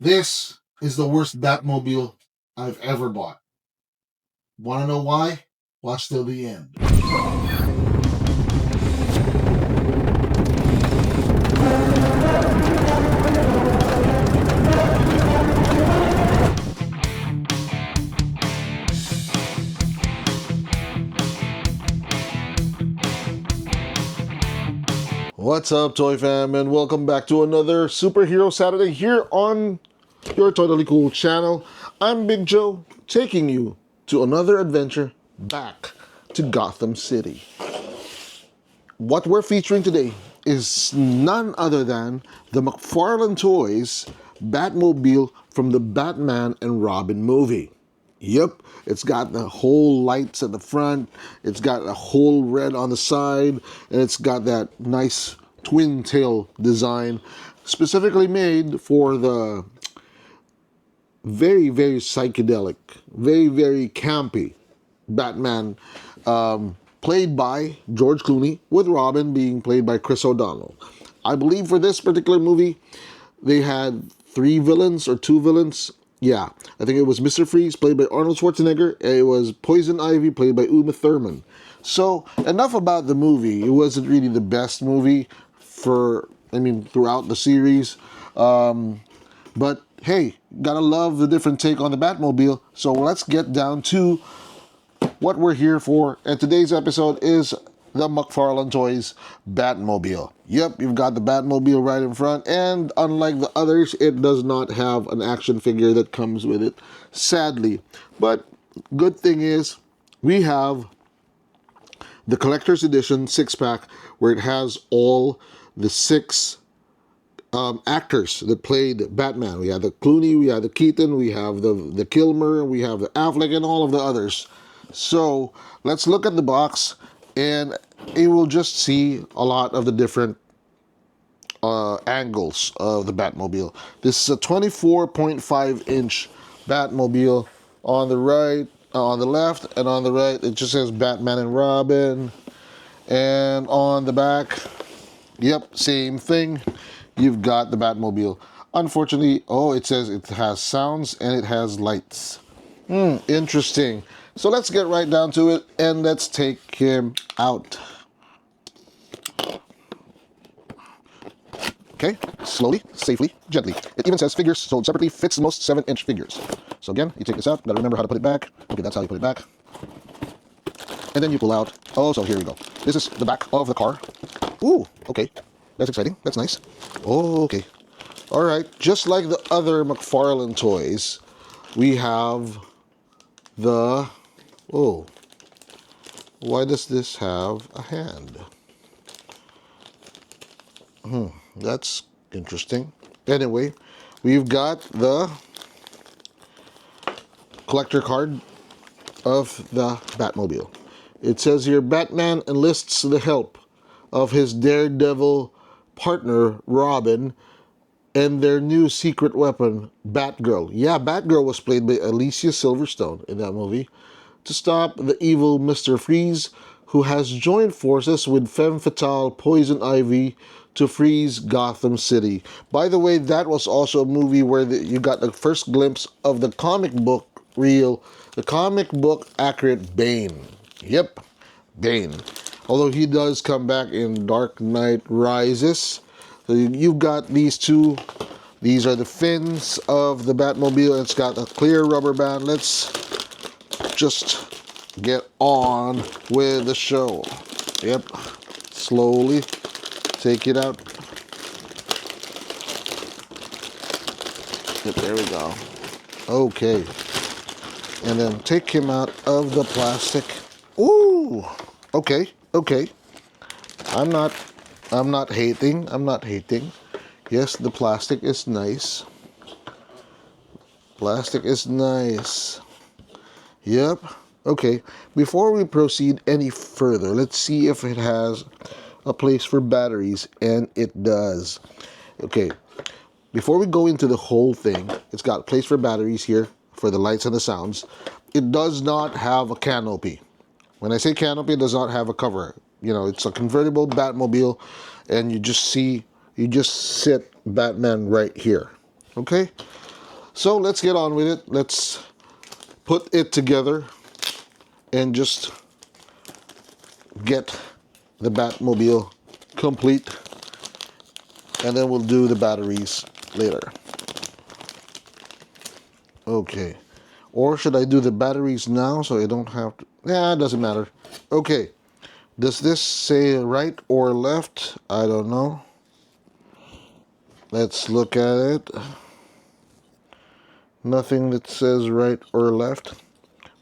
This is the worst Batmobile I've ever bought. Want to know why? Watch till the end. What's up, Toy Fam, and welcome back to another Superhero Saturday here on your Toytally Cool channel. I'm Big Joe, taking you to another adventure back to Gotham City. What we're featuring today is none other than the McFarlane Toys Batmobile from the Batman and Robin movie. Yep, it's got the whole lights at the front, it's got a whole red on the side, and it's got that nice twin tail design specifically made for the very, very psychedelic, very, very campy Batman, played by George Clooney, with Robin being played by Chris O'Donnell. I believe for this particular movie, they had three villains or two villains. Yeah, I think it was Mr. Freeze, played by Arnold Schwarzenegger, and it was Poison Ivy, played by Uma Thurman. So, enough about the movie. It wasn't really the best movie throughout the series. But hey, gotta love the different take on the Batmobile. So let's get down to what we're here for. And today's episode is the McFarlane Toys Batmobile. Yep, you've got the Batmobile right in front, and unlike the others, it does not have an action figure that comes with it, sadly. But good thing is, we have the collector's edition 6-pack, where it has all the six actors that played Batman. We have the Clooney, we have the Keaton, we have the Kilmer, we have the Affleck, and all of the others. So let's look at the box, and you will just see a lot of the different angles of the Batmobile. This is a 24.5-inch Batmobile. On the right, on the left, and on the right, it just says Batman and Robin. And on the back, yep, same thing. You've got the Batmobile. Unfortunately, it says it has sounds and it has lights. Interesting. So let's get right down to it, and let's take him out. Okay, slowly, safely, gently. It even says figures sold separately, fits most 7-inch figures. So again, you take this out, gotta remember how to put it back. Okay, that's how you put it back. And then you pull out, so here we go. This is the back of the car. Ooh, okay, that's exciting, that's nice. Okay, all right, just like the other McFarlane toys, we have the, why does this have a hand? That's interesting. Anyway, we've got the collector card of the Batmobile. It says here, Batman enlists the help of his daredevil partner, Robin, and their new secret weapon, Batgirl. Yeah, Batgirl was played by Alicia Silverstone in that movie, to stop the evil Mr. Freeze, who has joined forces with femme fatale Poison Ivy to freeze Gotham City. By the way, that was also a movie where you got the first glimpse of the comic book accurate Bane. Yep, Bane. Although he does come back in Dark Knight Rises. So you've got these two. These are the fins of the Batmobile. It's got a clear rubber band. Let's just get on with the show. Yep, slowly take it out. Yep, there we go. Okay, and then take him out of the plastic. Ooh, okay. I'm not hating. Yes, the plastic is nice. Yep. Okay, before we proceed any further, let's see if it has a place for batteries, and it does. Okay, before we go into the whole thing, it's got a place for batteries here for the lights and the sounds. It does not have a canopy. When I say canopy, it does not have a cover. You know, it's a convertible Batmobile, and you just sit Batman right here. Okay, so let's get on with it. Let's put it together and just get the Batmobile complete, and then we'll do the batteries later. Okay, or should I do the batteries now so I don't have to? Yeah, it doesn't matter. Okay, does this say right or left? I don't know. Let's look at it. Nothing that says right or left,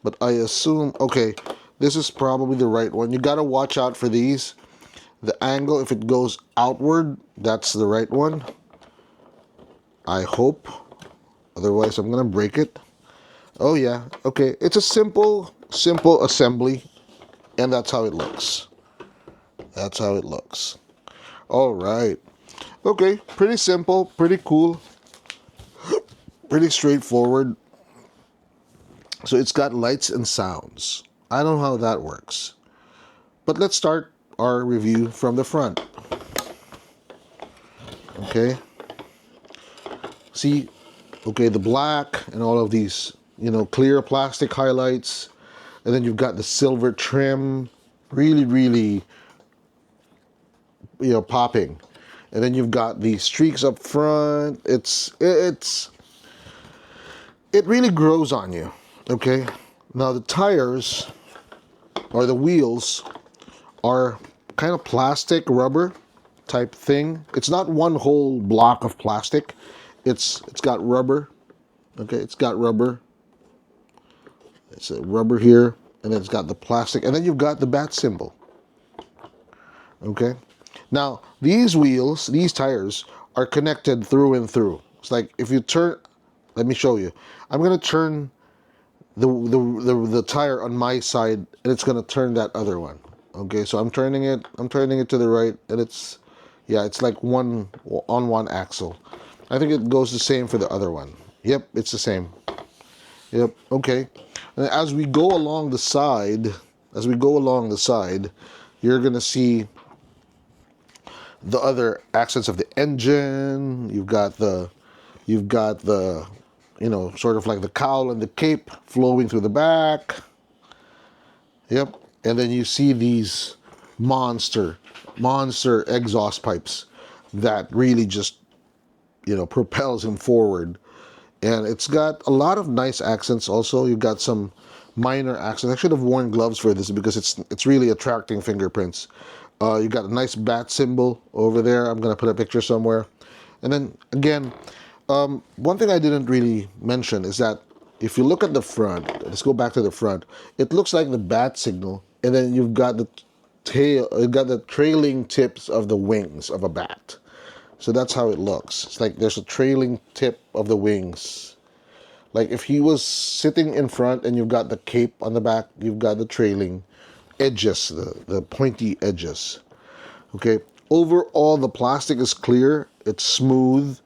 but I assume, okay, this is probably the right one. You gotta watch out for these. The angle, if it goes outward, that's the right one. I hope. Otherwise, I'm gonna break it. Oh yeah, okay. It's a simple assembly, and that's how it looks. That's how it looks. All right. Okay, pretty simple, pretty cool, pretty straightforward. So it's got lights and sounds. I don't know how that works. But let's start our review from the front. Okay. See, okay, the black and all of these, clear plastic highlights. And then you've got the silver trim, really, really, popping. And then you've got the streaks up front. It really grows on you. Okay. Now the tires or the wheels are kind of plastic rubber type thing. It's not one whole block of plastic. It's got rubber. Okay, it's got rubber. It's a rubber here, and then it's got the plastic, and then you've got the bat symbol. Okay. Now these wheels, these tires, are connected through and through. It's like if you turn. Let me show you. I'm gonna turn the tire on my side, and it's gonna turn that other one. Okay, so I'm turning it to the right, and it's like one on one axle. I think it goes the same for the other one. Yep, it's the same. Yep, okay. And as we go along the side, you're gonna see the other accents of the engine. You've got the sort of like the cowl and the cape flowing through the back. Yep. And then you see these monster exhaust pipes that really just, propels him forward. And it's got a lot of nice accents also. You've got some minor accents. I should have worn gloves for this because it's really attracting fingerprints. You got a nice bat symbol over there. I'm going to put a picture somewhere. And then again, one thing I didn't really mention is that if you look at the front, let's go back to the front, it looks like the bat signal, and then you've got the tail, you've got the trailing tips of the wings of a bat. So that's how it looks. It's like there's a trailing tip of the wings. Like if he was sitting in front and you've got the cape on the back, you've got the trailing edges, the pointy edges. Okay. Overall, the plastic is clear. It's smooth.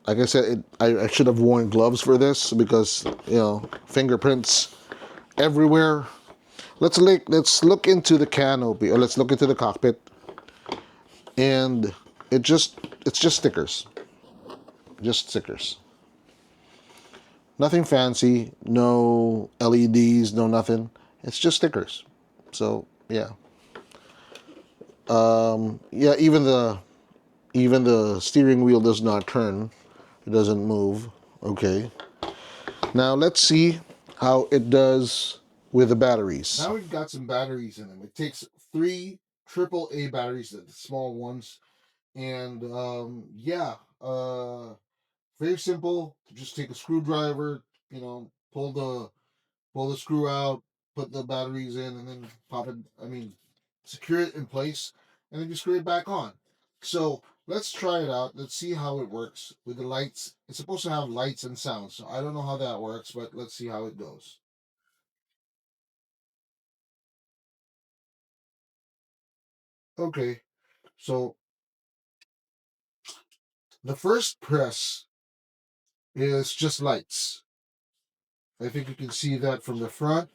Like I said, I should have worn gloves for this because, fingerprints everywhere. Let's look into the canopy, or let's look into the cockpit. And it's just stickers. Just stickers. Nothing fancy, no LEDs, no nothing. It's just stickers. So, yeah. Yeah, even the steering wheel does not turn. It doesn't move. Okay. Now let's see how it does with the batteries. Now we've got some batteries in them. It takes 3 AAA batteries, the small ones, and very simple. Just take a screwdriver, pull the screw out, put the batteries in, and then pop it. Secure it in place, and then you screw it back on. So let's try it out. Let's see how it works with the lights. It's supposed to have lights and sound, so I don't know how that works, but let's see how it goes. Okay, so the first press is just lights. I think you can see that from the front.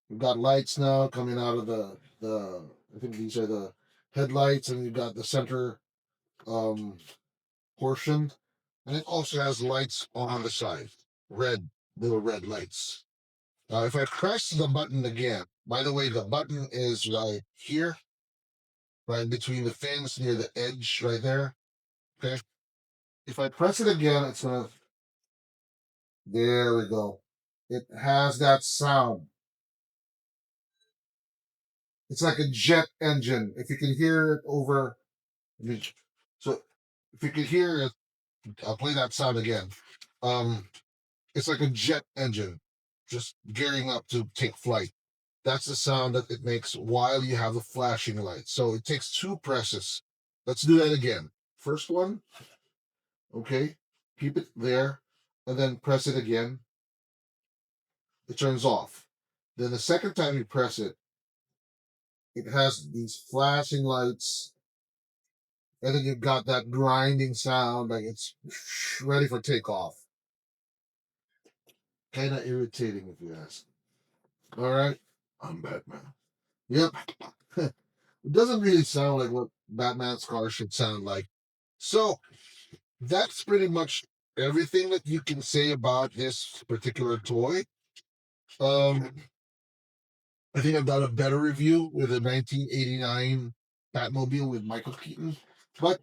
We've got lights now coming out of the. I think these are the headlights, and you've got the center um, portion. And it also has lights on the side, red, little red lights. If I press the button again, by the way, the button is right here, right between the fins near the edge right there. Okay. If I press it again, it's gonna, there we go. It has that sound. It's like a jet engine. If you can hear it over, so if you can hear it, I'll play that sound again. Um, it's like a jet engine just gearing up to take flight. That's the sound that it makes while you have the flashing light. So it takes two presses. Let's do that again. First one, okay, keep it there, and then press it again. It turns off. Then the second time you press it, it has these flashing lights, and then you've got that grinding sound, like it's ready for takeoff. Kind of irritating, if you ask. All right, I'm Batman. Yep. It doesn't really sound like what Batman's car should sound like. So that's pretty much everything that you can say about this particular toy. Um, I think I've done a better review with a 1989 Batmobile with Michael Keaton. But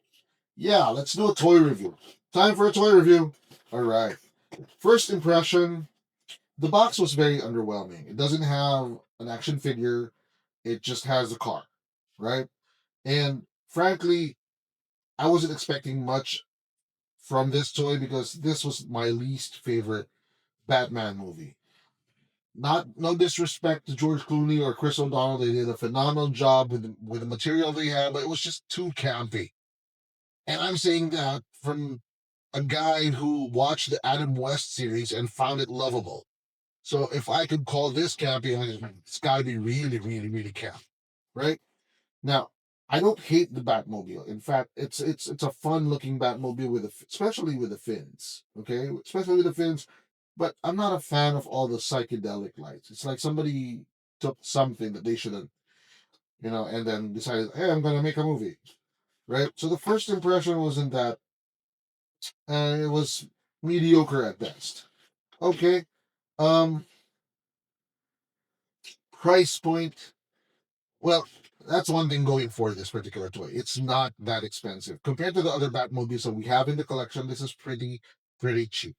yeah, let's do a toy review. Time for a toy review. All right. First impression, the box was very underwhelming. It doesn't have an action figure, it just has a car, right? And frankly, I wasn't expecting much from this toy because this was my least favorite Batman movie. Not no disrespect to George Clooney or Chris O'Donnell, they did a phenomenal job with the material they had, but it was just too campy. And I'm saying that from a guy who watched the Adam West series and found it lovable. So if I could call this campy, it's got to be really, really, really camp, right? Now, I don't hate the Batmobile. In fact, it's a fun looking Batmobile with especially with the fins. Okay, especially with the fins. But I'm not a fan of all the psychedelic lights. It's like somebody took something that they shouldn't, and then decided, hey, I'm gonna make a movie, right? So the first impression wasn't that, it was mediocre at best. Okay, um, price point. Well, that's one thing going for this particular toy. It's not that expensive compared to the other Batmobiles that we have in the collection. This is pretty cheap.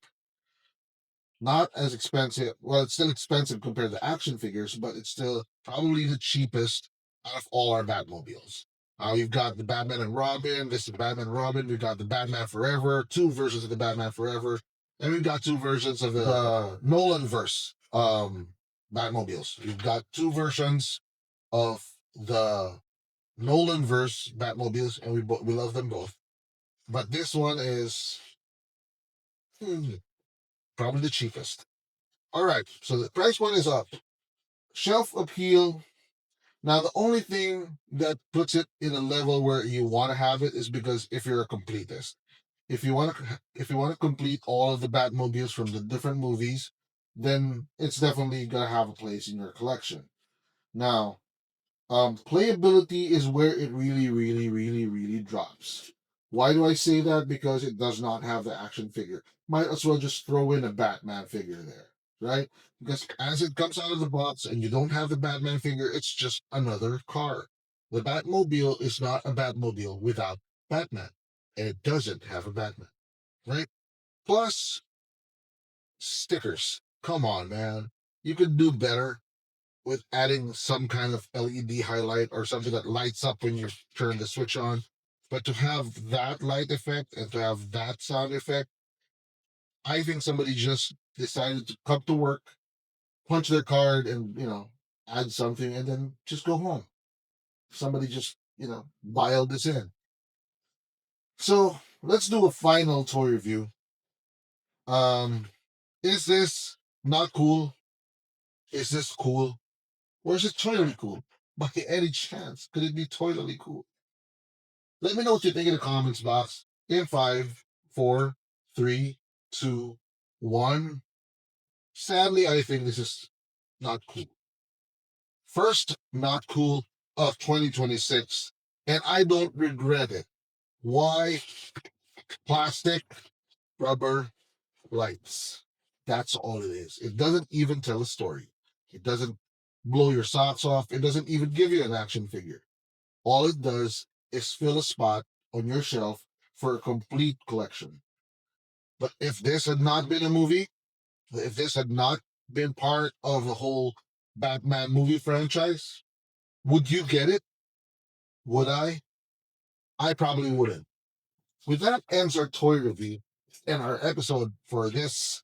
Not as expensive. Well, it's still expensive compared to action figures, but it's still probably the cheapest out of all our Batmobiles. We've got the Batman and Robin. This is Batman and Robin. We've got the Batman Forever, two versions of the Batman Forever, and we've got two versions of the Nolan verse Batmobiles. We've got two versions of the Nolan verse Batmobiles, and we love them both. But this one is hmm, probably the cheapest. All right, so the price one is up. Shelf appeal. Now, the only thing that puts it in a level where you want to have it is because if you're a completist, if you want to complete all of the Batmobiles from the different movies, then it's definitely gonna have a place in your collection. Now, playability is where it really, really, really, really drops. Why do I say that? Because it does not have the action figure. Might as well just throw in a Batman figure there, right? Because as it comes out of the box and you don't have the Batman figure, it's just another car. The Batmobile is not a Batmobile without Batman, and it doesn't have a Batman, right? Plus, stickers. Come on, man. You could do better with adding some kind of LED highlight or something that lights up when you turn the switch on. But to have that light effect and to have that sound effect, I think somebody just decided to come to work, punch their card, and add something, and then just go home. Somebody just dialed this in. So let's do a final toy review. Um, is this not cool? Is this cool? Or is it totally cool? By any chance, could it be totally cool? Let me know what you think in the comments box. In five, four, three, two, one. Sadly, I think this is not cool. First, not cool of 2026, and I don't regret it. Why? Plastic. rubber lights. That's all it is. It doesn't even tell a story. It doesn't blow your socks off. It doesn't even give you an action figure. All it does is fill a spot on your shelf for a complete collection. But if this had not been a movie, if this had not been part of a whole Batman movie franchise, would you get it? Would I? I probably wouldn't. With that ends our toy review and our episode for this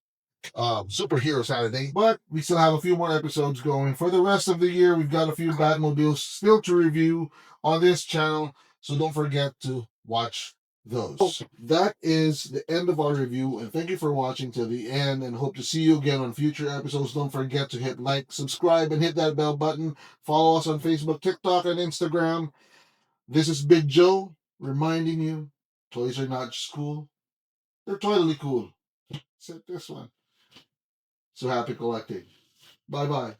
Superhero Saturday. But we still have a few more episodes going. For the rest of the year, we've got a few Batmobiles still to review on this channel. So don't forget to watch those. So that is the end of our review. And thank you for watching till the end. And hope to see you again on future episodes. Don't forget to hit like, subscribe, and hit that bell button. Follow us on Facebook, TikTok, and Instagram. This is Big Joe reminding you toys are not just cool, they're totally cool. Except this one. So happy collecting. Bye bye.